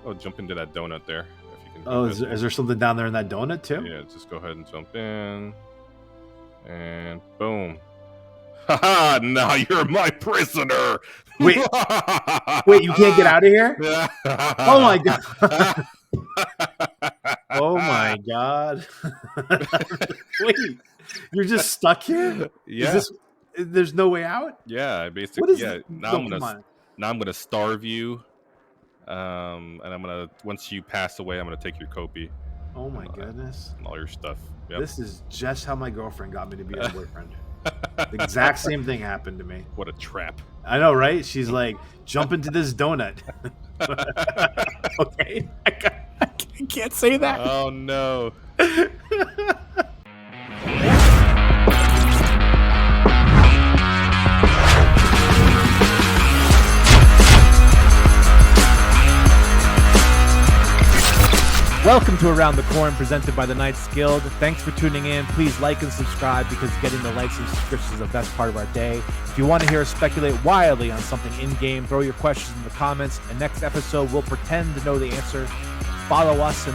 Oh, jump into that donut there. If you can. Oh, is there something down there in that donut too? Yeah, just go ahead and jump in. And boom. Haha, now you're my prisoner. Wait, you can't get out of here? Oh my god. Oh my god. Wait, you're just stuck here? Yeah. There's no way out? Yeah, basically. Now I'm gonna starve you. And I'm gonna, once you pass away, I'm gonna take your COPI. Oh my goodness. And all your stuff. Yep. This is just how my girlfriend got me to be her boyfriend. The exact same thing happened to me. What a trap. I know, right? She's like, jump into this donut. Okay. I can't say that. Oh no. Welcome to Around the Corn, presented by the Knights Guild. Thanks for tuning in. Please like and subscribe, because getting the likes and subscriptions is the best part of our day. If you want to hear us speculate wildly on something in-game, throw your questions in the comments, and next episode we'll pretend to know the answer. Follow us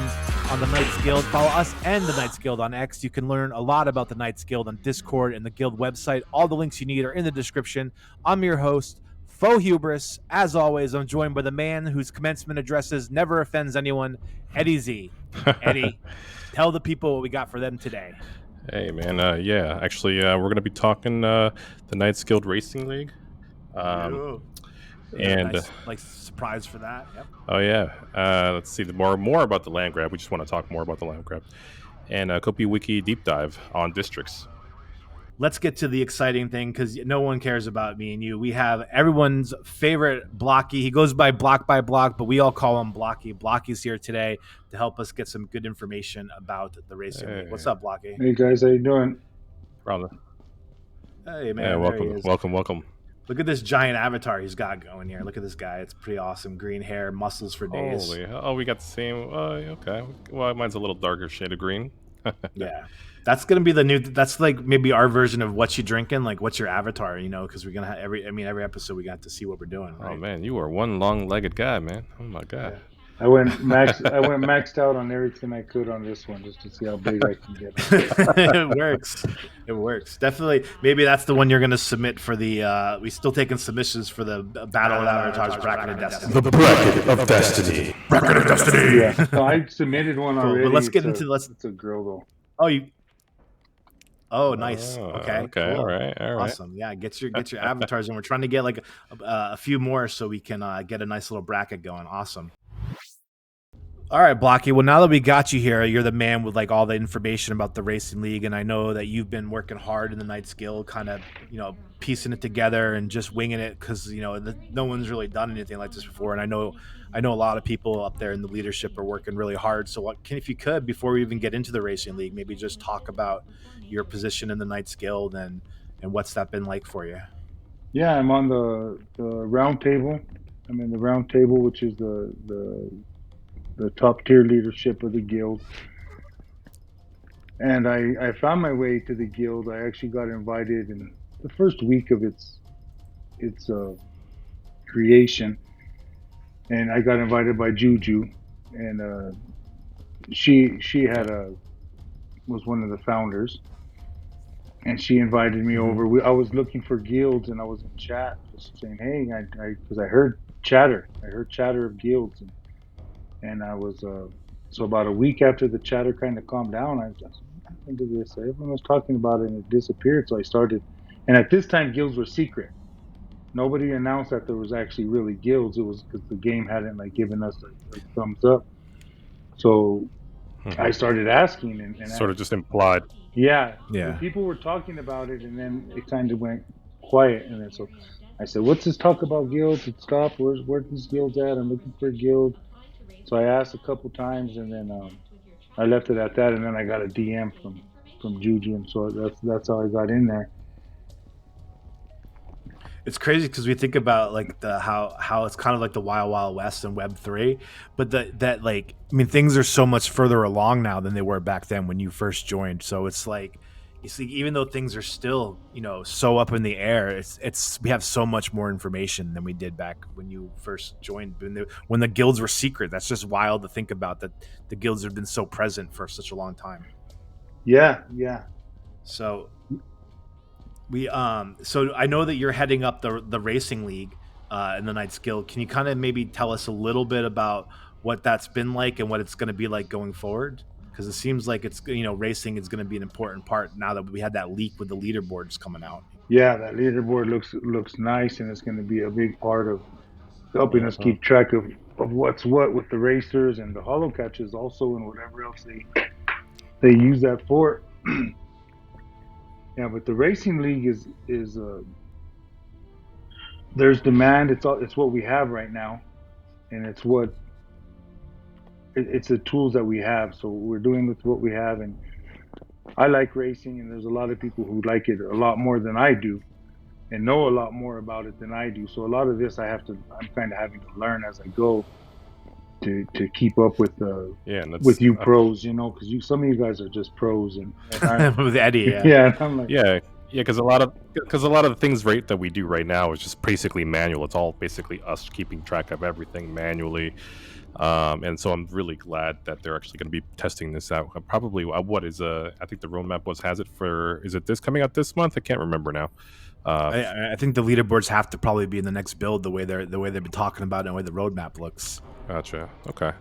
on the Knights Guild. Follow us and the Knights Guild on X. You can learn a lot about the Knights Guild on Discord and the Guild website. All the links you need are in the description. I'm your host, Faux Hubris. As always, I'm joined by the man whose commencement addresses never offends anyone, Eddy Z. Eddy, tell the people what we got for them today. Hey, man. Actually, we're going to be talking the Knights Guild Racing League. And nice, surprise for that. Yep. Oh, yeah. Let's see more about the land grab. We just want to talk more about the land grab. And COPIWiki deep dive on districts. Let's get to the exciting thing, because no one cares about me and you. We have everyone's favorite Blocky. He goes by Block, but we all call him Blocky. Blocky's here today to help us get some good information about the racing league. What's up, Blocky? Hey, guys. How you doing? Robin. Hey, man. Yeah, welcome. Look at this giant avatar he's got going here. Look at this guy. It's pretty awesome. Green hair, muscles for days. Holy, oh, we got the same. Okay. Well, mine's a little darker shade of green. Yeah. That's going to be the new, that's like maybe our version of what you drinking, like what's your avatar, because we're going to have every episode we got to see what we're doing. Right? Oh man, you are one long-legged guy, man. Oh my God. Yeah. I went maxed out on everything I could on this one just to see how big I can get. It works. Definitely. Maybe that's the one you're going to submit for the, we still taking submissions for the Battle of Avatars Bracket of Destiny. The Bracket of Destiny. Bracket of Destiny. Yeah. So I submitted one already. But let's get into, it's a girl though. Oh, nice. Okay. Cool. All right. Awesome. Yeah, get your avatars, and we're trying to get like a few more so we can get a nice little bracket going. Awesome. All right, Blocky. Well, now that we got you here, you're the man with like all the information about the racing league, and I know that you've been working hard in the Knights Guild, kind of piecing it together and just winging it, because no one's really done anything like this before, and I know a lot of people up there in the leadership are working really hard. So if you could, before we even get into the racing league, maybe just talk about your position in the Knights Guild and what's that been like for you? Yeah, I'm on the round table. I'm in the round table, which is the top tier leadership of the guild. And I found my way to the guild. I actually got invited in the first week of its creation, and I got invited by Juju, and she was one of the founders, and she invited me over. I was looking for guilds, and I was in chat just saying, hey, because I heard chatter of guilds, and I was so about a week after the chatter kind of calmed down, I just into this. Everyone was talking about it, and it disappeared. So I started, and at this time, guilds were secret. Nobody announced that there was actually really guilds. It was because the game hadn't given us a thumbs up. So I started asking, and sort of just implied. Yeah. People were talking about it, and then it kind of went quiet. And then so I said, "What's this talk about guilds? It stopped. Where's these guilds at? I'm looking for a guild." So I asked a couple times, and then I left it at that. And then I got a DM from Juju, and so that's how I got in there. It's crazy because we think about how it's kind of like the Wild Wild West and Web3, but things are so much further along now than they were back then when you first joined. So it's like you see, even though things are still, so up in the air, it's we have so much more information than we did back when you first joined, when the guilds were secret. That's just wild to think about, that the guilds have been so present for such a long time. Yeah. So so I know that you're heading up the racing league in the Knights Guild. Can you kind of maybe tell us a little bit about what that's been like and what it's going to be like going forward? Because it seems like it's, racing is going to be an important part now that we had that leak with the leaderboards coming out. Yeah, that leaderboard looks nice, and it's going to be a big part of helping us keep track of what's what with the racers and the hollow catches also, and whatever else they use that for. Yeah, but the racing league is there's demand. It's what we have right now, and it's the tools that we have. So we're doing with what we have, and I like racing, and there's a lot of people who like it a lot more than I do, and know a lot more about it than I do. So a lot of this I'm kind of having to learn as I go to keep up with with you pros, because some of you guys are just pros, and with Eddie, yeah, I'm like, yeah, because a lot of the things that we do right now is just basically manual. It's all basically us keeping track of everything manually. And so I'm really glad that they're actually going to be testing this out. Probably, I think the roadmap has it for, is it this coming out this month? I can't remember now. I think the leaderboards have to probably be in the next build, the way they've been talking about it and the way the roadmap looks. Gotcha. Okay.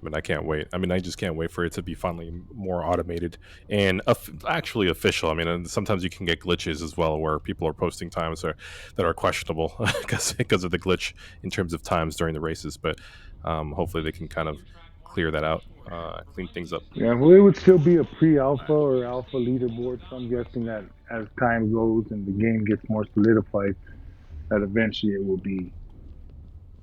But I can't wait. I mean, I just can't wait for it to be finally more automated and actually official. I mean, and sometimes you can get glitches as well, where people are posting times that are questionable because of the glitch in terms of times during the races. But hopefully they can kind of clear that out, clean things up. Yeah, well, it would still be a pre-alpha or alpha leaderboard. So I'm guessing that as time goes and the game gets more solidified, that eventually it will be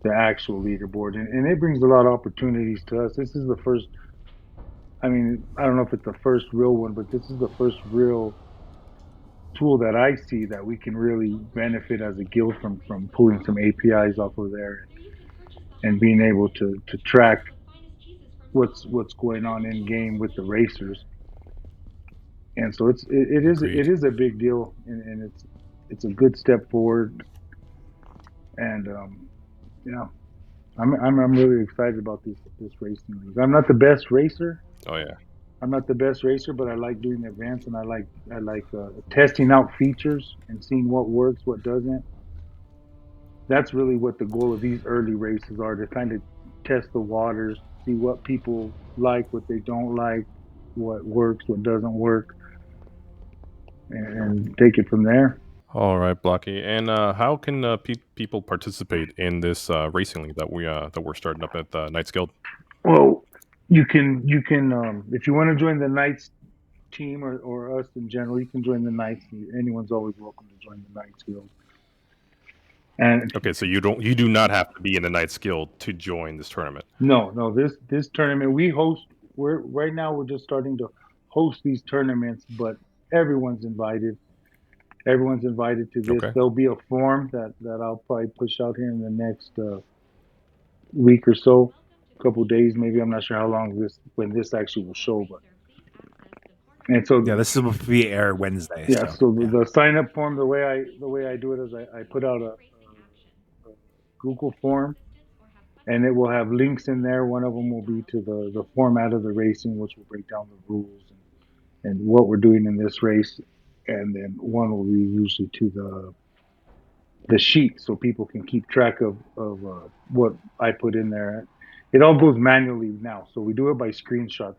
the actual leaderboard, and it brings a lot of opportunities to us. This is the first, I mean, I don't know if it's the first real one, but this is the first real tool that I see that we can really benefit as a guild from pulling some APIs off of there and being able to track what's going on in game with the racers. And so it is a big deal, and it's a good step forward. And yeah, I'm really excited about this racing league. I'm not the best racer. Oh yeah. I'm not the best racer, but I like doing events, and I like testing out features and seeing what works, what doesn't. That's really what the goal of these early races are, to kind of test the waters, see what people like, what they don't like, what works, what doesn't work, and take it from there. All right, Blocky. And how can people participate in this racing league that we're starting up at the Knights Guild? Well, you can if you want to join the Knights team or us in general, you can join the Knights. Anyone's always welcome to join the Knights Guild. And okay, so you do not have to be in the Knights Guild to join this tournament. No, this tournament right now we're just starting to host these tournaments, but everyone's invited. Everyone's invited to this. Okay. There'll be a form that I'll probably push out here in the next week or so, a couple days maybe. I'm not sure how long when this actually will show, but and so yeah, this will be aired Wednesday. Yeah, so the sign up form, the way I do it is I put out a Google form, and it will have links in there. One of them will be to the format of the racing, which will break down the rules and what we're doing in this race. And then one will be usually to the sheet, so people can keep track of what I put in there. It all goes manually now, so we do it by screenshots.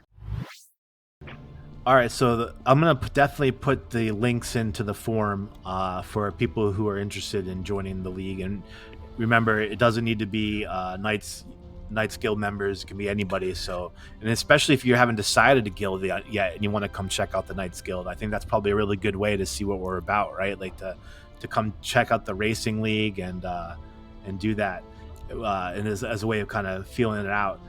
All right, so I'm gonna definitely put the links into the form for people who are interested in joining the league. And remember, it doesn't need to be Knights Guild members. It can be anybody. So, and especially if you haven't decided to guild yet and you want to come check out the Knights Guild, I think that's probably a really good way to see what we're about, right? Like to come check out the racing league and do that, and as a way of kind of feeling it out.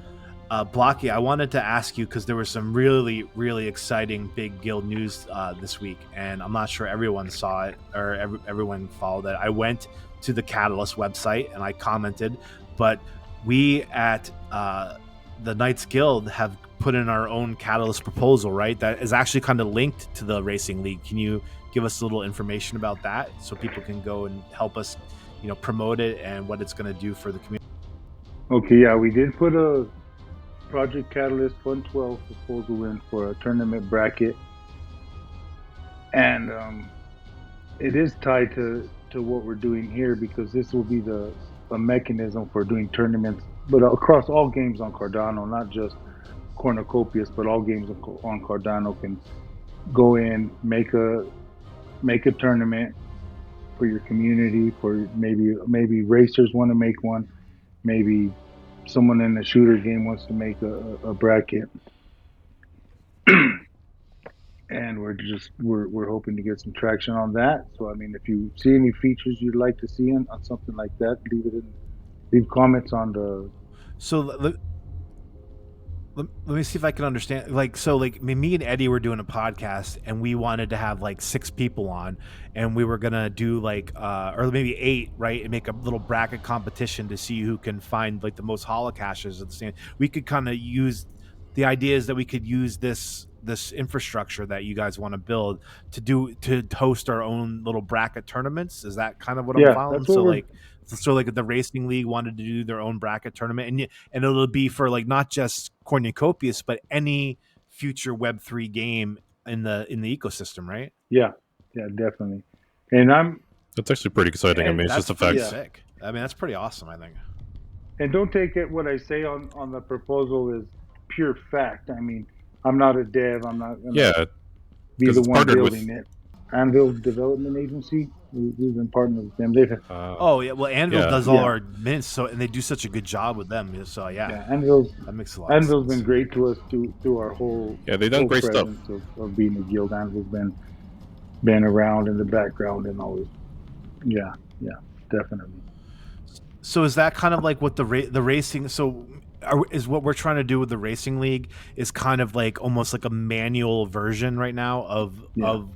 Blocky, I wanted to ask you, because there was some really, really exciting big guild news this week, and I'm not sure everyone saw it or everyone followed it. I went to the Catalyst website and I commented, but we at the Knights Guild have put in our own Catalyst proposal, right? That is actually kind of linked to the Racing League. Can you give us a little information about that so people can go and help us, promote it and what it's going to do for the community? Okay, yeah, we did put a Project Catalyst Fund 12 proposal in for a tournament bracket, and it is tied to what we're doing here, because this will be a mechanism for doing tournaments, but across all games on Cardano, not just Cornucopias, but all games on Cardano can go in, make a tournament for your community. For maybe racers want to make one, maybe someone in the shooter game wants to make a bracket, and we're hoping to get some traction on that. So I mean, if you see any features you'd like to see on something like that, leave comments on the. So let me see if I can understand. Me and Eddie were doing a podcast, and we wanted to have like 6 people on, and we were gonna do or maybe 8, right, and make a little bracket competition to see who can find like the most holocaches at the same. We could kind of use the ideas that we could use this infrastructure that you guys want to build to host our own little bracket tournaments. Is that kind of what I'm Yeah, following? that's what we're. So the Racing League wanted to do their own bracket tournament, and it'll be for like not just Cornucopias, but any future Web3 game in the ecosystem, right? Yeah, definitely. And That's actually pretty exciting. I mean, it's That's just the pretty fact. sick. I mean, that's pretty awesome, I think. and don't take it what I say on the proposal as pure fact. I mean, I'm not a dev. I'm not gonna Yeah, be because the it's one partnered building with. it. Anvil Development Agency. We've been partnered with them. They've Oh yeah, well Anvil Yeah. does all our mints, and they do such a good job with them. So yeah, Anvil's that makes a lot of sense. been great to us through our whole Yeah, they've done great stuff. presence of being a guild. Anvil's been around in the background and always. Yeah, definitely. So is that kind of like what the racing? So is what we're trying to do with the Racing League is kind of like almost like a manual version right now of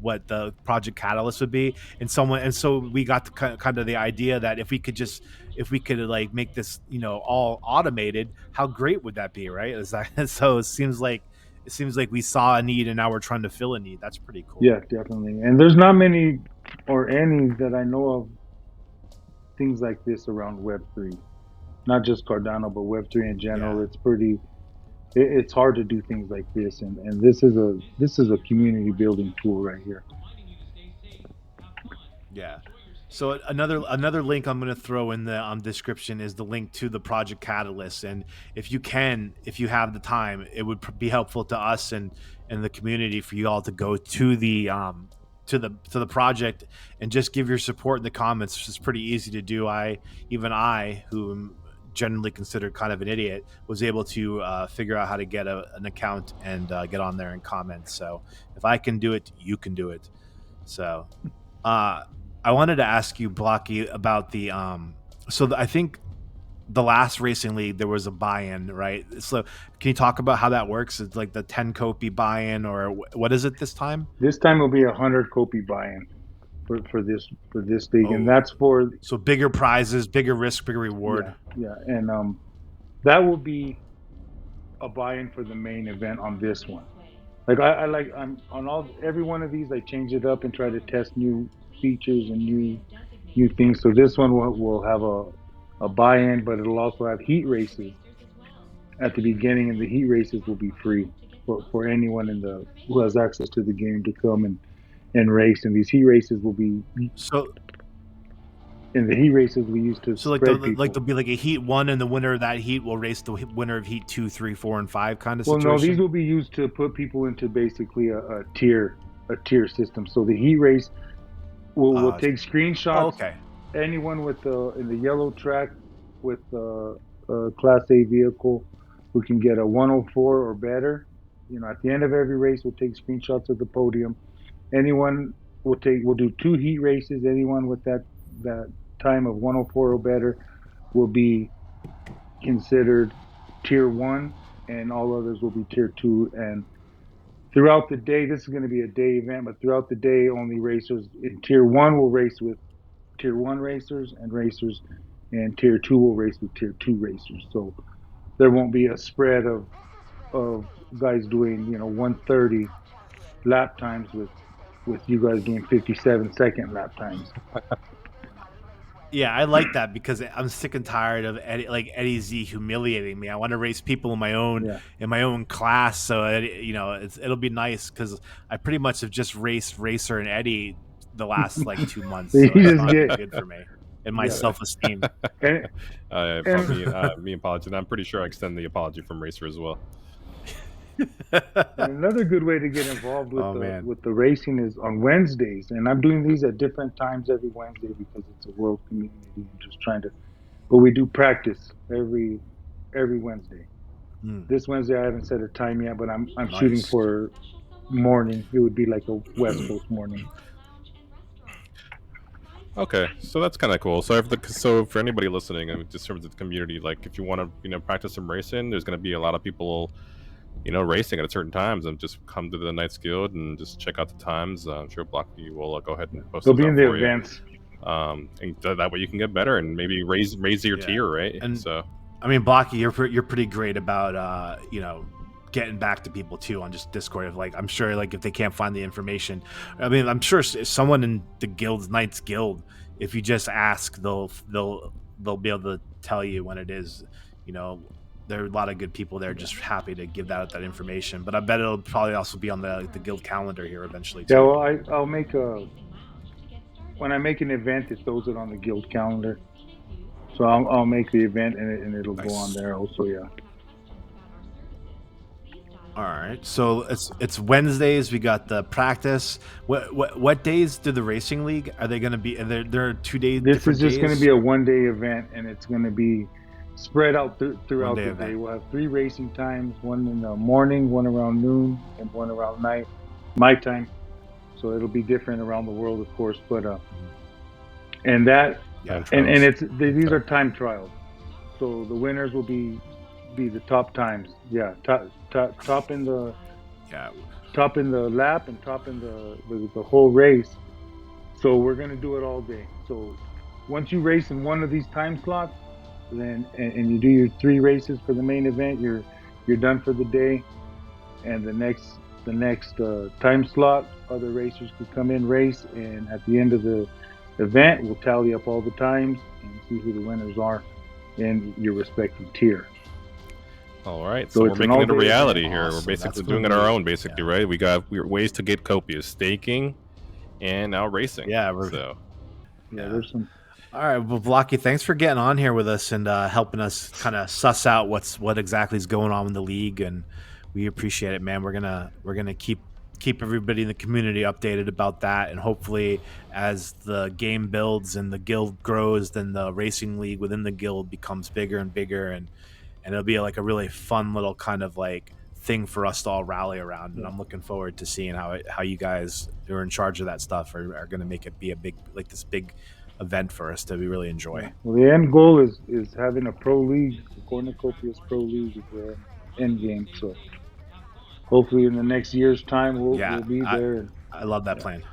what the Project Catalyst would be, and so we got the kind of the idea that if we could like make this all automated, how great would that be, right? Is that so? It seems like we saw a need and now we're trying to fill a need. That's pretty cool. Yeah, definitely. And there's not many or any that I know of things like this around Web3. Not just Cardano, but Web3 in general. Yeah. It's hard to do things like this, and this is a community building tool right here. Yeah. So another link I'm going to throw in the description is the link to the Project Catalyst, and if you have the time, it would be helpful to us and the community for you all to go to the project and just give your support in the comments. It's pretty easy to do. I, who am generally considered kind of an idiot, was able to figure out how to get an account and get on there and comment. So if I can do it, you can do it. So I wanted to ask you, Blocky, about the I think the last Racing League there was a buy-in, right? So can you talk about how that works? It's like the 10 COPI buy-in, or what is it this time? This time will be 100 COPI buy-in for this league, and that's for so bigger prizes, bigger risk, bigger reward. Yeah, and that will be a buy-in for the main event on this one. Like I'm on every one of these, I change it up and try to test new features and new things. So this one will have a buy-in, but it'll also have heat races at the beginning, and the heat races will be free for anyone who has access to the game to come and race. And these heat races will be in the heat races we used to like spread people. Like there'll be like a heat 1, and the winner of that heat will race the winner of heat 2, 3, 4, and 5 kind of situation. Well, no, these will be used to put people into basically a tier system. So the heat race will take screenshots. Oh, okay. Anyone in the yellow track with a Class A vehicle who can get a 104 or better, at the end of every race, we'll take screenshots of the podium. Anyone we'll do 2 heat races. Anyone with that time of 104 or better will be considered tier 1, and all others will be tier 2. And throughout the day, this is going to be a day event, but throughout the day, only racers in tier 1 will race with tier 1 racers, and tier 2 will race with tier 2 racers. So there won't be a spread of guys doing 130 lap times with you guys doing 57-second lap times. Yeah, I like that because I'm sick and tired of Eddie Z humiliating me. I want to race people Yeah. in my own class, so it'll be nice because I pretty much have just raced Racer and Eddie the last like 2 months, You so it's just not get good for me and my yeah. self esteem. And, From and me apology. And I'm pretty sure I extend the apology from Racer as well. And another good way to get involved Oh man, with the racing is on Wednesdays, and I'm doing these at different times every Wednesday because it's a world community and just trying to. But we do practice every Wednesday. Mm, This Wednesday I haven't set a time yet, but I'm shooting nice. for morning. It would be like a West Coast morning. Okay, so that's kind of cool. So for anybody listening, and just serve the community, like if you want to practice some racing, there's going to be a lot of people racing at certain times, and just come to the Knights Guild and just check out the times. I'm sure Blocky will go ahead Yeah. and post They'll those be in out the for you. events. And that way you can get better and maybe raise your Yeah, tier, right? and So I mean, Blocky, you're pretty great about getting back to people too on just Discord. Of like, I'm sure like if they can't find the information, I mean, I'm sure someone in the Knights Guild, if you just ask, they'll be able to tell you when it is. You know, there are a lot of good people there, just happy to give that information. But I bet it'll probably also be on the guild calendar here eventually Yeah, too. well, I'll make when I make an event, it throws it on the guild calendar. So I'll make the event and it'll go on Nice. there also. Yeah. All right, so it's Wednesdays. We got the practice. What days do the racing league are they going to be? And there are 2 days, This is different just going to days. be a 1 day event, and it's going to be spread out One throughout day the day. event. We'll have 3 racing times: one in the morning, one around noon, and one around night, my time. So it'll be different around the world, of course. But and that time Yeah, and trials. these Okay. are time trials. So the winners will be the top times. Yeah, top in the yeah, top in the lap and top in the whole race. So we're gonna do it all day. So once you race in one of these time slots, then and you do your 3 races for the main event, you're done for the day. And the next time slot, other racers could come in, race, and at the end of the event, we'll tally up all the times and see who the winners are in your respective tier. All right, So so we're it's an making it a all-day event. reality here. We're awesome. That's basically gonna doing it our be own, basically, right? We're ways to get copious staking and now racing. yeah, So Yeah, yeah. there's some. All right, well, Blocky, thanks for getting on here with us and helping us kind of suss out what exactly is going on in the league, and we appreciate it, man. We're gonna keep everybody in the community updated about that, and hopefully, as the game builds and the guild grows, then the racing league within the guild becomes bigger and bigger, and it'll be like a really fun little kind of like thing for us to all rally around. And Yeah. I'm looking forward to seeing how you guys who are in charge of that stuff are going to make it be a big this big event for us to really enjoy. Yeah. Well, the end goal is having a pro league. The Cornucopias Pro League is the end game. So hopefully in the next year's time Yeah, we'll be there. And I love that yeah. plan.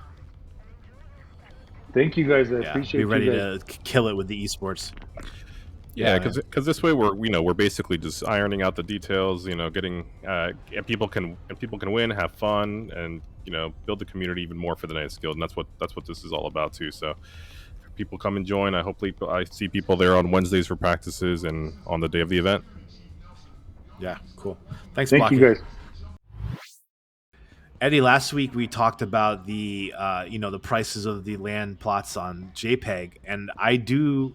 Thank you guys. I Yeah, be appreciate you ready guys. to kill it with the esports. yeah, man. because this way we're basically just ironing out the details. Getting and people can win, have fun, and build the community even more for the Knights Guild, and that's what this is all about too. So people come and join. Hopefully I see people there on Wednesdays for practices and on the day of the event. Yeah, cool. Thanks, Thank you Blocky. guys. Eddie, last week we talked about the the prices of the land plots on JPEG, and I do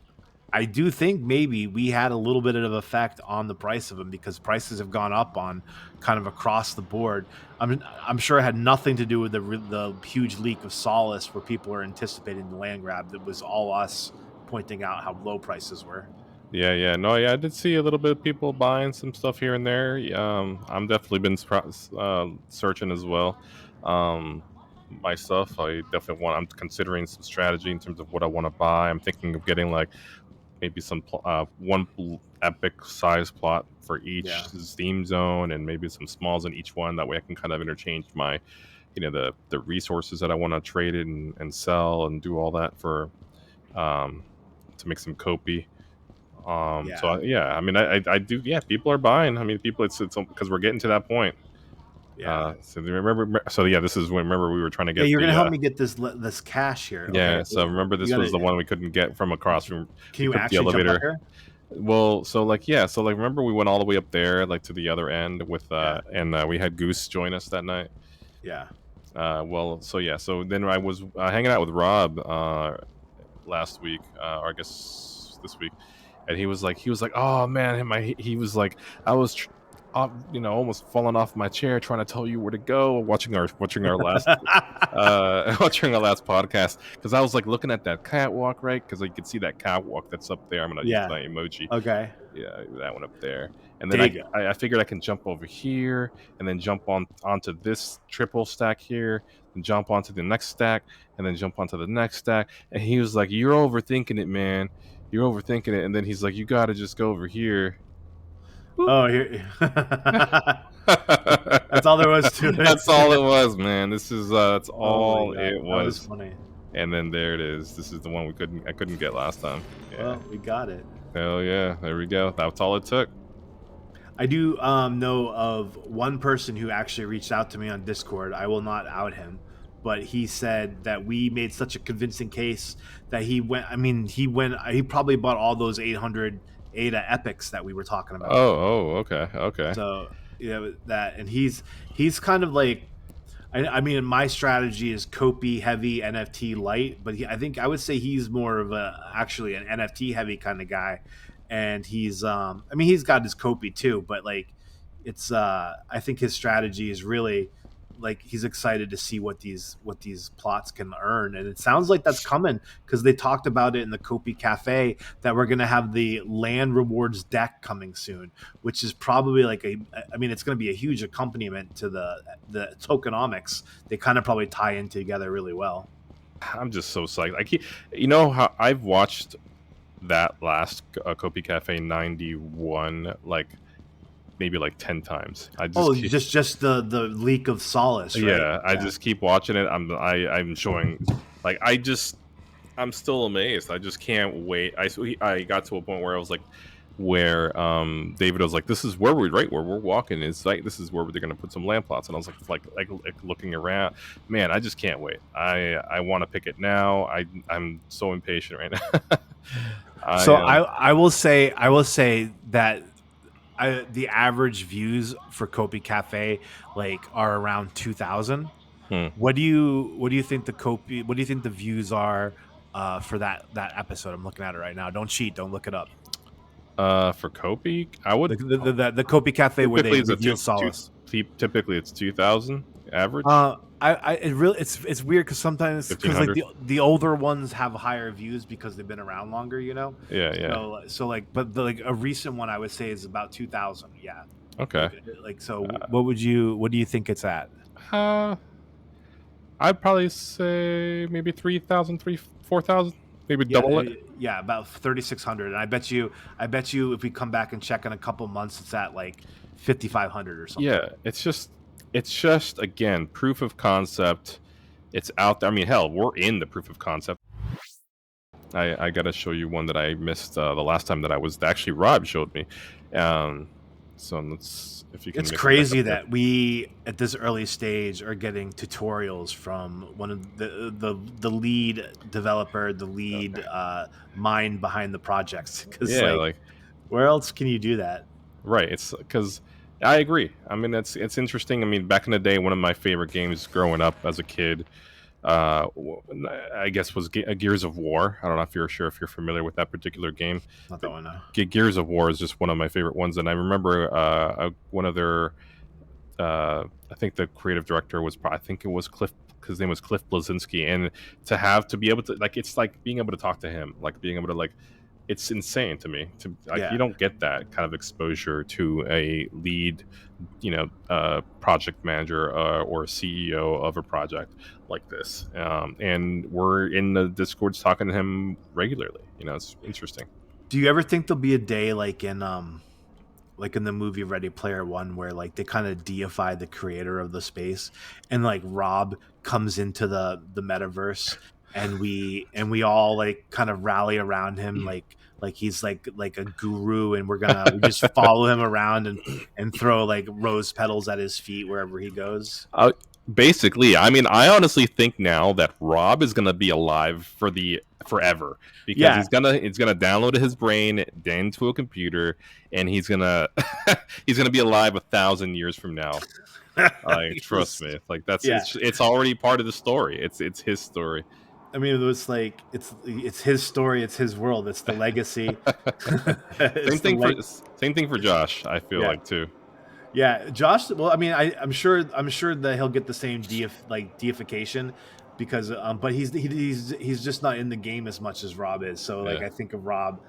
think maybe we had a little bit of effect on the price of them because prices have gone up on kind of across the board. I'm sure it had nothing to do with the huge leak of Solace where people are anticipating the land grab. That was all us pointing out how low prices were. Yeah. No, yeah, I did see a little bit of people buying some stuff here and there. I'm definitely been searching as well. Myself, I'm considering some strategy in terms of what I want to buy. I'm thinking of getting like maybe some epic size plot for each Yeah. Steam zone, and maybe some smalls in each one. That way, I can kind of interchange my, the resources that I want to trade and sell and do all that for, to make some COPI. Yeah. Yeah, I mean, I do. Yeah, people are buying. I mean, people, it's because we're getting to that point. Yeah. So remember, so yeah, this is when, remember, we were trying to Yeah, get you're gonna the help me get this cash here. Okay. yeah. So remember, You this was gotta the one we couldn't get from across from. can We you took the actually jump up elevator. here? Well, so like, yeah, so like, remember we went all the way up there, like to the other end with Yeah. and we had Goose join us that night. Yeah. Well, so yeah, so then I was hanging out with Rob last week, or I guess this week, and he was like, oh man, he was like, I was, almost falling off my chair trying to tell you where to go, watching our last watching our last podcast, because I was like looking at that catwalk, right? Because you could see that catwalk that's up there. I'm gonna use Yeah. my emoji. Okay. Yeah, that one up there. And then There you go. I figured I can jump over here and then jump onto this triple stack here, and jump onto the next stack, and then jump onto the next stack. And he was like, "You're overthinking it, man. You're overthinking it." And then he's like, "You got to just go over here." Boop. Oh, here. That's all there was to it. That's all it was, man. That's Oh my all god, it that was was. funny. And then there it is. This is the one I couldn't get last time. Yeah. Well, we got it. Hell yeah. There we go. That's all it took. I do know of one person who actually reached out to me on Discord. I will not out him, but he said that we made such a convincing case that he went. I mean, he probably bought all those 800 ADA epics that we were talking about. Okay. Okay. So that, and he's kind of like, I mean, my strategy is COPI heavy, NFT light, but I think I would say he's more of actually an NFT heavy kind of guy, and I mean, he's got his COPI too, but like, I think his strategy is really like he's excited to see what these plots can earn, and it sounds like that's coming because they talked about it in the COPI Cafe that we're going to have the land rewards deck coming soon, which is probably like I mean, it's going to be a huge accompaniment to the tokenomics. They kind of probably tie in together really well. I'm just so psyched. You know how I've watched that last Kopi Cafe 91 like maybe like 10 times. Just the leak of Solace, right? Yeah, I just keep watching it. I'm showing like I'm still amazed. I just can't wait. I got to a point where I was like, where David was like, this is where where we're walking. It's like this is where they're gonna put some lamp plots, and I was like looking around. Man, I just can't wait. I want to pick it now. I'm so impatient right now. I will say that the average views for Kopi Cafe like are around 2,000. What do you think the views are for that episode? I'm looking at it right now. Don't cheat. Don't look it up. For Kopi, I would the Kopi Cafe where they reveal Solace. Typically, it's 2,000 average. It's weird because sometimes like the older ones have higher views because they've been around longer, you know. Yeah. So like, but like a recent one I would say is about 2,000. Yeah. Okay. Like so, what do you think it's at? I'd probably say maybe 3,000, 4,000, maybe double it. Yeah, about 3,600. And I bet you if we come back and check in a couple months, it's at like 5,500 or something. Yeah, it's just again proof of concept. It's out there. I mean, hell, we're in the proof of concept. I gotta show you one that I missed the last time that I was actually Rob showed me. So let's if you can. It's crazy that we at this early stage are getting tutorials from one of the lead developer, the lead mind behind the projects. Because like, where else can you do that? Right. It's because I agree. I mean, it's interesting. I mean, back in the day, one of my favorite games growing up as a kid, I guess was Gears of War. I don't know if you're familiar with that particular game. Not that one. No. Gears of War is just one of my favorite ones, and I remember one of their. I think the creative director was. I think it was Cliff. His name was Cliff Blazinski, and to be able to like, it's like being able to talk to him, like being able to like. It's insane to me. You don't get that kind of exposure to a lead, project manager or CEO of a project like this. And we're in the Discords talking to him regularly. It's interesting. Do you ever think there'll be a day like in the movie Ready Player One where like they kind of deify the creator of the space, and like Rob comes into the metaverse, and we all like kind of rally around him, like like he's like a guru, and we just follow him around and throw like rose petals at his feet wherever he goes. Basically, I mean, I honestly think now that Rob is gonna be alive for the forever because Yeah. he's gonna download his brain into a computer, and he's gonna he's gonna be alive 1,000 years from now. Like, trust me, like Yeah. it's already part of the story. It's his story. I mean, it was like it's his story, it's his world, it's the legacy. It's Same thing for Josh. I feel Yeah. like too. Yeah, Josh. Well, I mean, I'm sure that he'll get the same deification because, but he's just not in the game as much as Rob is. So, like, Yeah. I think of Rob,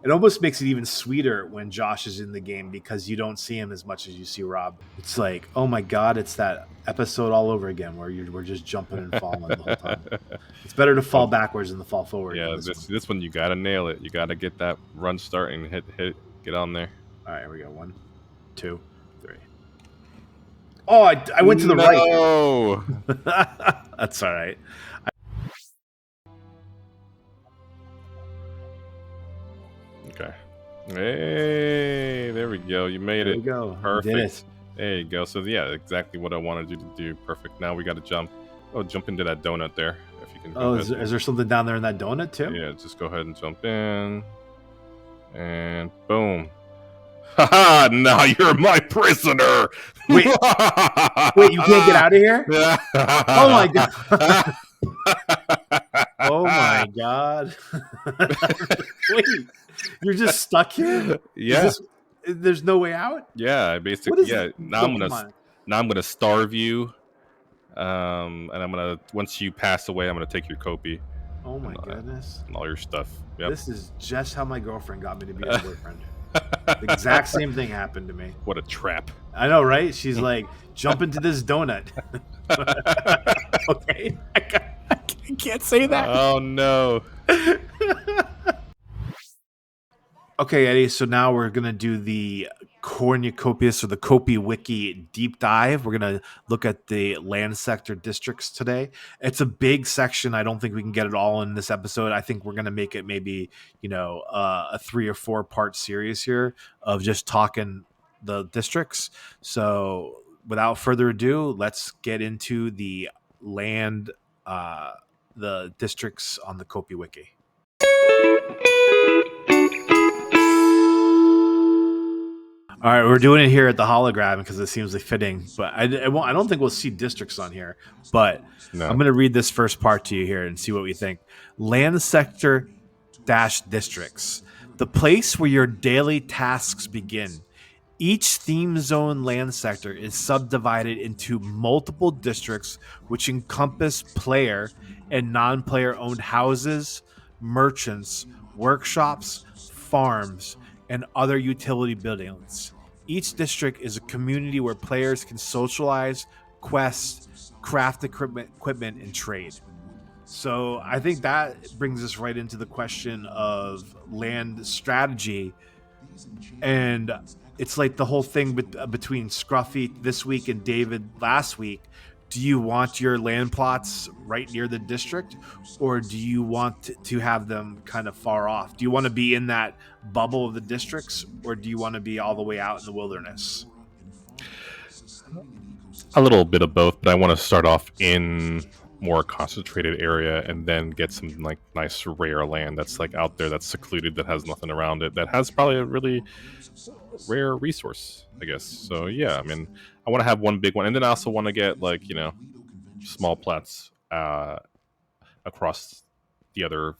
it almost makes it even sweeter when Josh is in the game because you don't see him as much as you see Rob. It's like, oh my god, it's that episode all over again where we're just jumping and falling the whole time. It's better to fall backwards than to fall forward. Yeah, this one you gotta nail it. You gotta get that run start and get on there. All right, here we go. 1, 2, 3. Oh, I went to the right. No. That's all right. Okay. Hey, there we go. You made There it. we go. Perfect. Did it. There you go. So yeah, exactly what I wanted you to do. Perfect. Now we got to jump. Oh, jump into that donut there. If you can. Oh, is there something down there in that donut too? Yeah, just go ahead and jump in. And boom. Haha, now you're my prisoner. Wait, you can't get out of here? Oh my god. Oh my god. Wait, you're just stuck here? Yeah. There's no way out? Yeah, basically. Yeah. Now I'm gonna starve you. And I'm gonna once you pass away, I'm gonna take your COPI. Oh my goodness. And all your stuff. Yep. This is just how my girlfriend got me to be her boyfriend. The exact same thing happened to me. What a trap. I know, right? She's like, jump into this donut. Okay. I can't say that. Oh no. Okay, Eddie. So now we're gonna do the cornucopias or the COPIWiki deep dive. We're gonna look at the land sector districts today. It's a big section. I don't think we can get it all in this episode. I think we're gonna make it maybe a 3 or 4 part series here of just talking the districts. So without further ado, let's get into the land, the districts on the COPIWiki. All right, we're doing it here at the hologram because it seems like fitting, but I don't think we'll see districts on here. But No. I'm going to read this first part to you here and see what we think. Land sector districts, the place where your daily tasks begin. Each theme zone land sector is subdivided into multiple districts which encompass player and non-player owned houses, merchants, workshops, farms, and other utility buildings. Each district is a community where players can socialize, quest, craft equipment, and trade. So I think that brings us right into the question of land strategy. And it's like the whole thing between Scruffy this week and David last week. Do you want your land plots right near the district, or do you want to have them kind of far off? Do you want to be in that bubble of the districts, or do you want to be all the way out in the wilderness? A little bit of both, but I want to start off in more concentrated area and then get some like nice rare land that's like out there, that's secluded, that has nothing around it, that has probably a really rare resource, I guess. So yeah, I mean, I want to have one big one, and then I also want to get like small plats across the other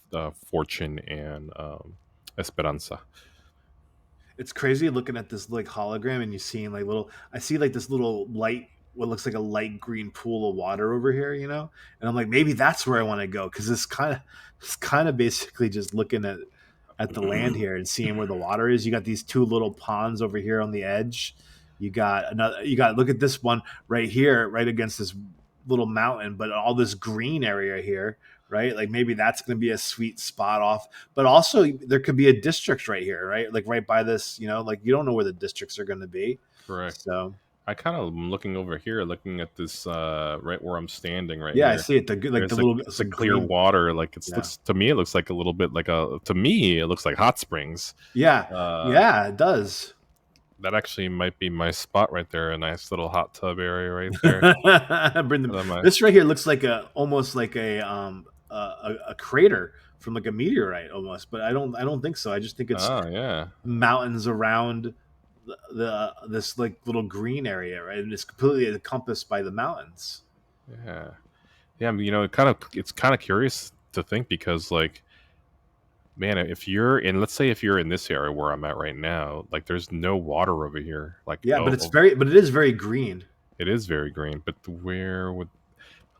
Fortune and Esperanza. It's crazy looking at this like hologram and you seeing like I see like this little light, what looks like a light green pool of water over here, and I'm like, maybe that's where I want to go, because it's kind of basically just looking at the land here and seeing where the water is. You got these 2 little ponds over here on the edge. You got look at this one right here, right against this little mountain, but all this green area here, right? Like maybe that's going to be a sweet spot off, but also there could be a district right here, right? Like right by this, like you don't know where the districts are going to be. Correct. So I kind of am looking over here, looking at this right where I'm standing right Yeah, I here. see it. The There's little it's the a clear green. water. Like it Yeah. looks to me, it looks like a little bit like a to me, it looks like hot springs. Yeah. Uh, Yeah, it does. that actually might be my spot right there. A nice little hot tub area right there. Bring them. And then my This right here looks like almost like a crater from like a meteorite almost, but I don't think so. I just think it's oh yeah, mountains around this like little green area, right? And it's completely encompassed by the mountains. yeah, yeah. I mean, it's kind of curious to think because like man, if you're in, let's say if you're in this area where I'm at right now, like there's no water over here. Like, Yeah, but it is very green. it is very green, but where would,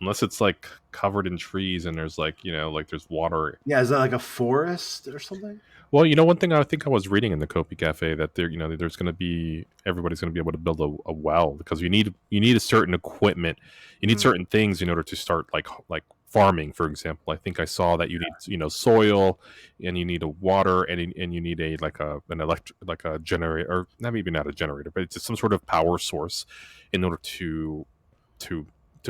unless it's like covered in trees and there's like, like there's water. Yeah, is that like a forest or something? Well, one thing I think I was reading in the Kopi Cafe that there, there's going to be, everybody's going to be able to build a well because you need a certain equipment, you need Mm. certain things in order to start like farming, for example. I think I saw that you need soil, and you need a water, and you need a like a an electric like a generator, or not, maybe not a generator, but it's just some sort of power source in order to to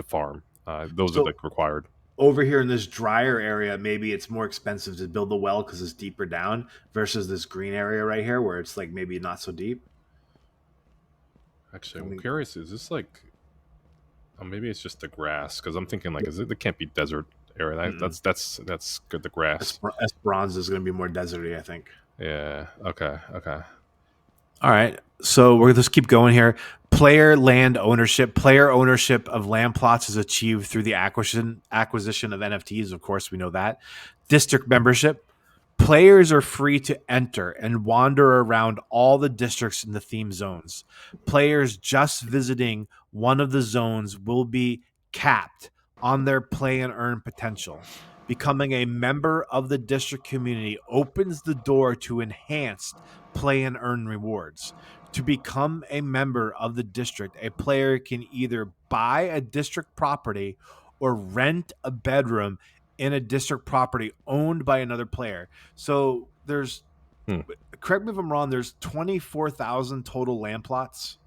farm. Those are So like required. over here in this drier area, maybe it's more expensive to build the well because it's deeper down versus this green area right here where it's like maybe not so deep. Actually, I I'm mean, curious. Is this like? Oh, maybe it's just the grass because I'm thinking like, it can't be desert area. mm-mm. That's good. The grass. Esperanza is going to be more deserty, I think. Yeah. Okay. Okay. All right. So we're just keep going here. Player land ownership. Player ownership of land plots is achieved through the acquisition of NFTs. Of course, we know that. District membership. Players are free to enter and wander around all the districts in the theme zones. Players just visiting one of the zones will be capped on their play and earn potential. Becoming a member of the district community opens the door to enhanced play and earn rewards. To become a member of the district, a player can either buy a district property or rent a bedroom in a district property owned by another player. So there's, Hmm. correct me if I'm wrong, there's 24,000 total land plots.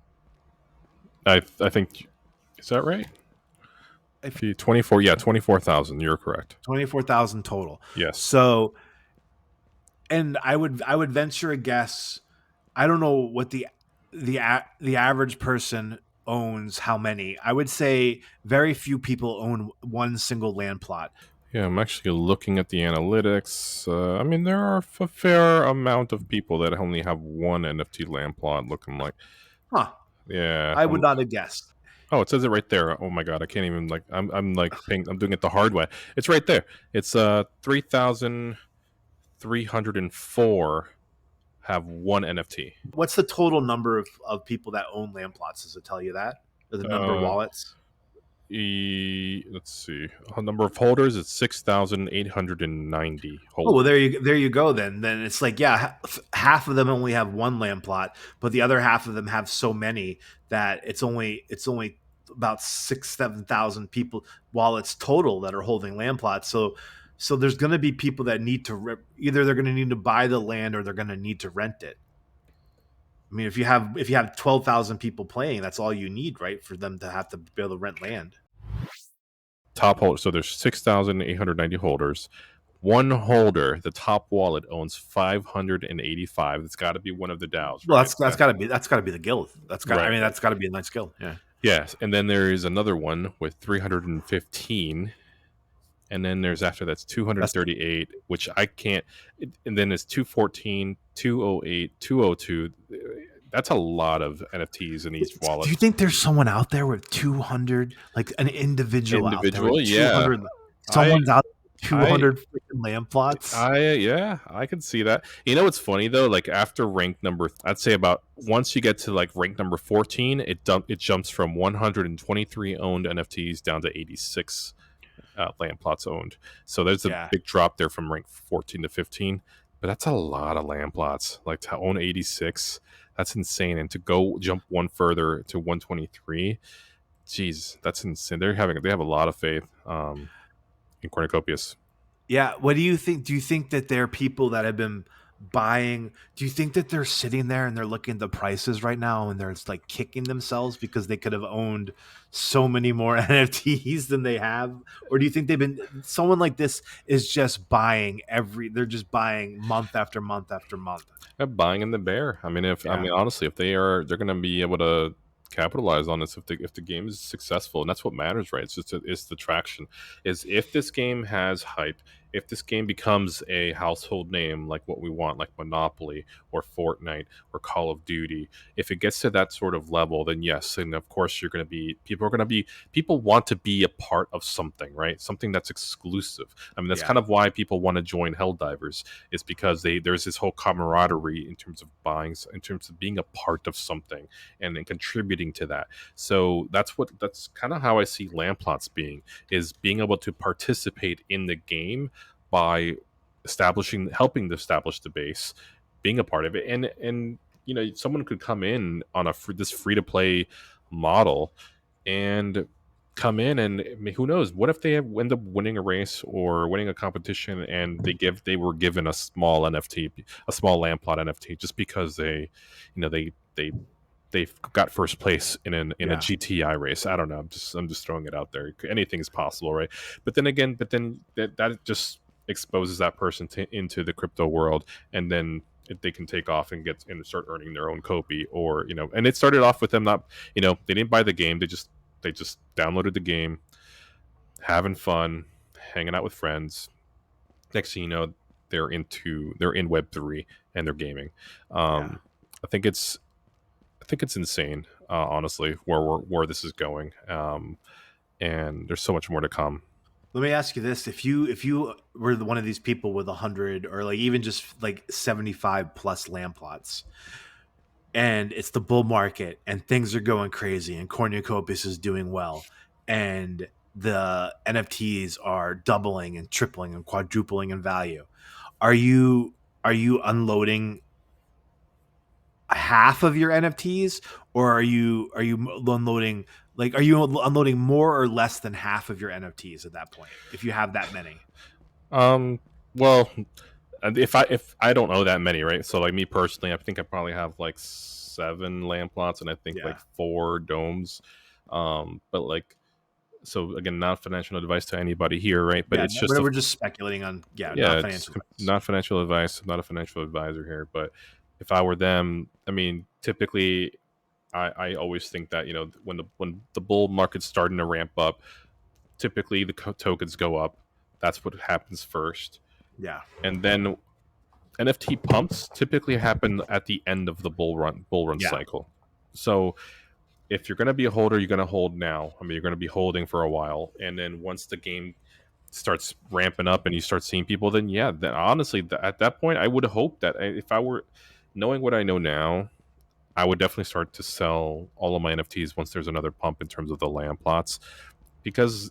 I think, is that right? If 24. Yeah, 24,000. You're correct. 24,000 total. Yes. So, and I would venture a guess. I don't know what the average person owns how many. I would say very few people own one single land plot. Yeah, I'm actually looking at the analytics. I mean, there are a fair amount of people that only have one NFT land plot looking like. Huh. Yeah. I would not have guessed. Oh, it says it right there. Oh my god, I can't even like. I'm like I'm doing it the hard way. It's right there. It's 3,304 have one NFT. What's the total number of people that own land plots? Does it tell you that? Or the number of Uh, wallets? let's see. Number of holders is 6,890 Oh well, holders. there you go. Then it's like, yeah, half of them only have one land plot, but the other half of them have so many that it's only about 6-7,000 people wallets total that are holding land plots. So there's going to be people that need to either they're going to need to buy the land or they're going to need to rent it. I mean, if you have 12,000 people playing, that's all you need, right, for them to have to be able to rent land. Top holder. So there's 6,890 holders. One holder, the top wallet, owns 585. It's got to be one of the DAOs, Well, right? that's got to be the guild. I Right. mean, that's got to be a nice guild. Yeah. Yes, and then there is another one with 315, and then there's after that's 238, which I can't, and then it's 214, 208, 202. That's a lot of NFTs in each wallet. Do you think there's someone out there with 200, like an individual out there with Yeah. 200? Someone's out there with I 200 freaking land plots. I can see that. You know what's funny though? Like after rank number, I'd say about once you get to like rank number 14, it jumps from 123 owned NFTs down to 86 land plots owned. So there's a Yeah. big drop there from rank 14 to 15. But that's a lot of land plots. Like to own 86, that's insane. And to go jump one further to 123, geez, that's insane. They have a lot of faith in Cornucopias. Yeah. What do you think? Do you think that there are people that have been buying. Do you think that they're sitting there and they're looking at the prices right now and they're just like kicking themselves because they could have owned so many more NFTs than they have? Or do you think they've been someone like this is just buying they're just buying month after month after month? Buying in the bear. I mean, if I Yeah. mean honestly, if they're going to be able to capitalize on this if the game is successful, and that's what matters, right? It's the traction. Is if this game has hype, if this game becomes a household name like what we want, like Monopoly or Fortnite or Call of Duty, if it gets to that sort of level, then yes, and of course you're going to be people want to be a part of something, right? Something that's exclusive. I mean, that's Yeah. kind of why people want to join Helldivers is because there's this whole camaraderie in terms of buying, in terms of being a part of something and then contributing to that. So that's kind of how I see land plots being, is being able to participate in the game by helping to establish the base, being a part of it, and someone could come in on this free to play model and come in and I mean, who knows, what if they end up winning a race or winning a competition and they were given a small NFT, a small land plot NFT, just because they got first place in a Yeah. GTI race. I don't know, I'm just throwing it out there. Anything's possible, right? But then that just exposes that person into the crypto world, and then they can take off and start earning their own copy, or and it started off with them not, they didn't buy the game, they just downloaded the game, having fun, hanging out with friends. Next thing you know, they're in Web3 and they're gaming. Yeah. Um, I think it's insane, honestly, where this is going. And there's so much more to come. Let me ask you this: if you were one of these people with 100 or like even just like 75 plus land plots, and it's the bull market and things are going crazy and cornucopis is doing well, and the NFTs are doubling and tripling and quadrupling in value, are you unloading half of your NFTs, or are you unloading, like, are you unloading more or less than half of your NFTs at that point if you have that many? Um, well, and if I don't know that many, right? So like me personally, I think I probably have like 7 land plots and I think Yeah. like 4 domes. But like, so again, not financial advice to anybody here, right? But Yeah, it's just we're just speculating on, yeah, not yeah, it's financial advice. not financial advice. I'm not a financial advisor here, but if I were them, I mean, typically, I always think that when the bull market's starting to ramp up, typically the tokens go up. That's what happens first, Yeah. and then NFT pumps typically happen at the end of the bull run Yeah. cycle. So if you're going to be a holder, you're going to hold now. I mean, you're going to be holding for a while, and then once the game starts ramping up and you start seeing people, then yeah, then honestly, at that point, I would hope that if I were knowing what I know now, I would definitely start to sell all of my NFTs once there's another pump in terms of the land plots, because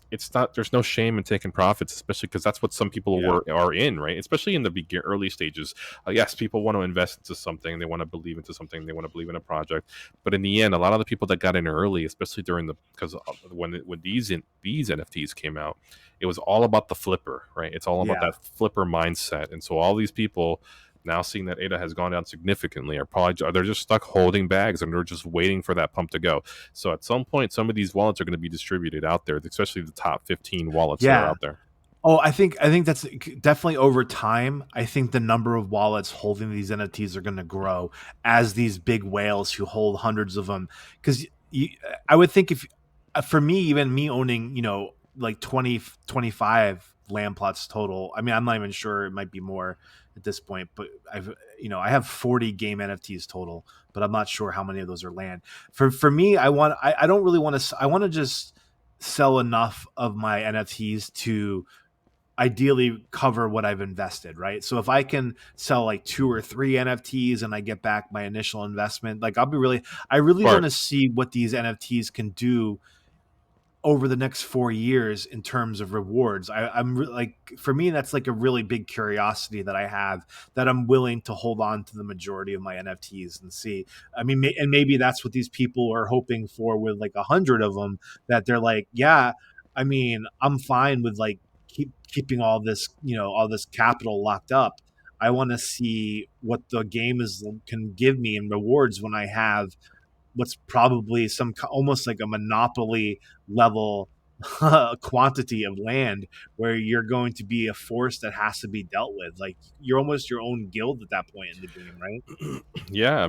there's no shame in taking profits, especially because that's what some people Yeah. are in, right? Especially in the early stages. Yes, people want to invest into something, they want to believe into something, they want to believe in a project, but in the end, a lot of the people that got in early, especially during because when these NFTs came out, it was all about the flipper, right? It's all about Yeah. that flipper mindset, and so all these people, now seeing that ADA has gone down significantly, they're just stuck holding bags and they're just waiting for that pump to go. So at some point, some of these wallets are going to be distributed out there, especially the top 15 wallets that are Yeah. out there. Oh, I think that's definitely over time. I think the number of wallets holding these NFTs are going to grow as these big whales who hold hundreds of them. Because I would think, if for me, even me owning, like 20, 25 land plots total. I mean, I'm not even sure, it might be more at this point, but I have 40 game NFTs total, but I'm not sure how many of those are land. For me, I don't really want to. I want to just sell enough of my NFTs to ideally cover what I've invested, right? So if I can sell like 2 or 3 NFTs and I get back my initial investment, like I really want Smart. to see what these NFTs can do over the next 4 years in terms of rewards. Like, for me, that's like a really big curiosity that I have, that I'm willing to hold on to the majority of my NFTs and see. I mean, and maybe that's what these people are hoping for with like 100 of them, that they're like, yeah, I mean, I'm fine with like keeping all this capital locked up. I want to see what the game can give me in rewards when I have what's probably almost like a monopoly level quantity of land where you're going to be a force that has to be dealt with. Like you're almost your own guild at that point in the game, right? Yeah, I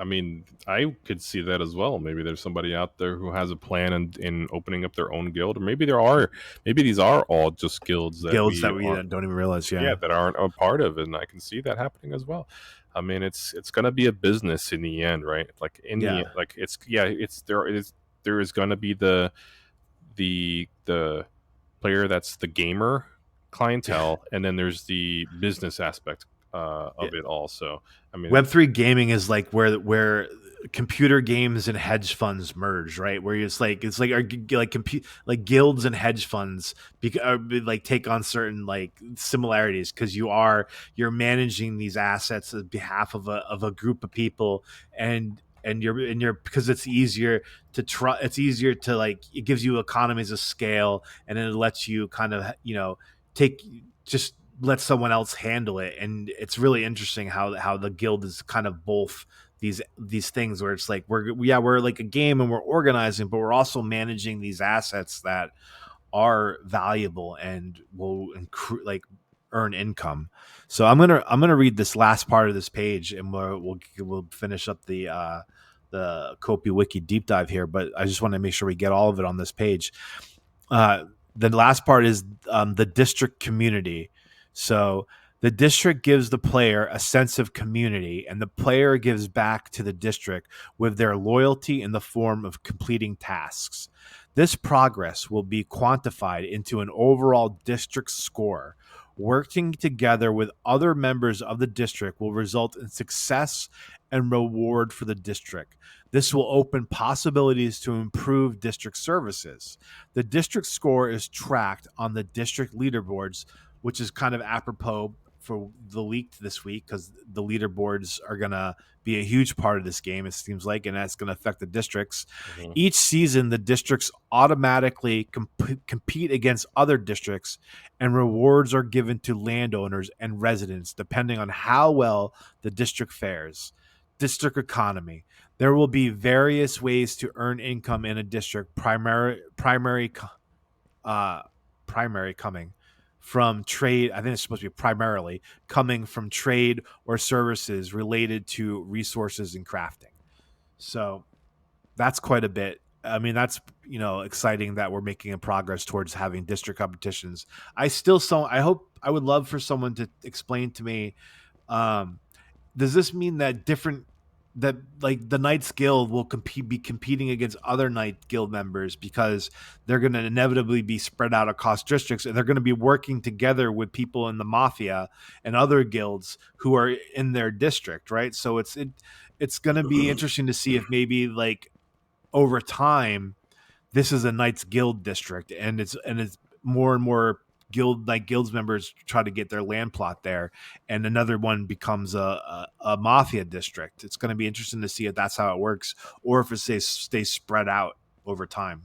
mean, I could see that as well. Maybe there's somebody out there who has a plan in opening up their own guild, or maybe these are all just guilds that Guilds we that we are, don't even realize. yeah, Yeah, that aren't a part of, and I can see that happening as well. I mean, it's gonna be a business in the end, right? Like yeah. like there is gonna be the player that's the gamer clientele, and then there's the business aspect Yeah. of it also. I mean, Web3 gaming is like where computer games and hedge funds merge, right? Where it's like like guilds and hedge funds like take on certain like similarities because you're managing these assets on behalf of a group of people, and you're because it's easier to try. It's easier to like it gives you economies of scale, and it lets you kind of take just let someone else handle it. And it's really interesting how the guild is kind of both these things where it's like we're like a game and we're organizing, but we're also managing these assets that are valuable and will like earn income. So I'm gonna read this last part of this page, and we'll finish up the COPIWiki deep dive here. But I just want to make sure we get all of it on this page. Uh, the last part is the district community. So the district gives the player a sense of community, and the player gives back to the district with their loyalty in the form of completing tasks. This progress will be quantified into an overall district score. Working together with other members of the district will result in success and reward for the district. This will open possibilities to improve district services. The district score is tracked on the district leaderboards, which is kind of apropos for the leak this week because the leaderboards are going to be a huge part of this game, it seems like, and that's going to affect the districts. mhm. Each season, the districts automatically compete against other districts, and rewards are given to landowners and residents depending on how well the district fares. District economy. There will be various ways to earn income in a district. Primary coming from trade. I think it's supposed to be primarily coming from trade or services related to resources and crafting. So that's quite a bit. I mean, that's exciting that we're making a progress towards having district competitions. I would love for someone to explain to me. Does this mean that that like the Knights Guild will be competing against other Knight Guild members because they're going to inevitably be spread out across districts, and they're going to be working together with people in the Mafia and other guilds who are in their district, right? So it's going to be interesting to see if maybe like over time this is a Knights Guild district, and it's more and more guilds members try to get their land plot there, and another one becomes a mafia district. It's going to be interesting to see if that's how it works, or if it stays spread out over time.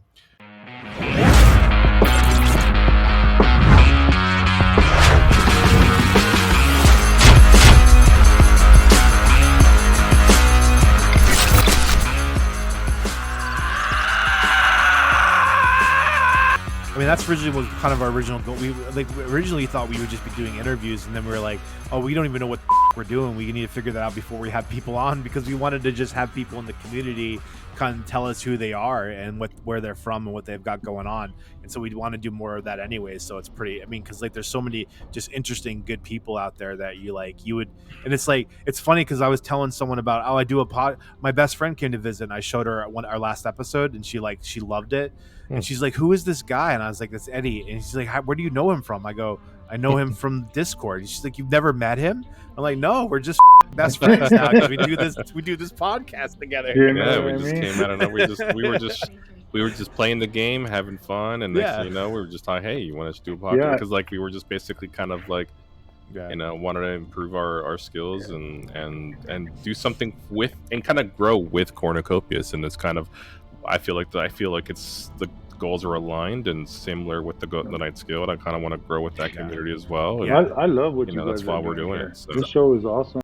I mean, that's originally was kind of our original goal. We originally thought we would just be doing interviews, and then we were like, oh, we don't even know what we're doing. We need to figure that out before we have people on, because we wanted to just have people in the community kind of tell us who they are and where they're from and what they've got going on. And so we want to do more of that anyway. So it's pretty, I mean, because like there's so many just interesting, good people out there that you would, and it's like, it's funny because I was telling someone about, I do a pod. My best friend came to visit, and I showed her our last episode, and she loved it. And she's like, who is this guy? And I was like, that's Eddie. And she's like, where do you know him from? I go, I know him from Discord. And she's like, you've never met him? I'm like, no, we're just best friends now because we do this podcast together. Yeah, we just came out of nowhere. We were just playing the game, having fun, and next thing you know, we were just like, hey, you want us to do a podcast? Because like we were just basically kind of like, wanted to improve our skills and do something with and kind of grow with Cornucopias, and it's kind of I feel like it's the goals are aligned and similar with the Knights Guild. I kind of want to grow with that Yeah. community as well. And, Yeah. I love what you that's guys why are we're doing here. it. So. This show is awesome.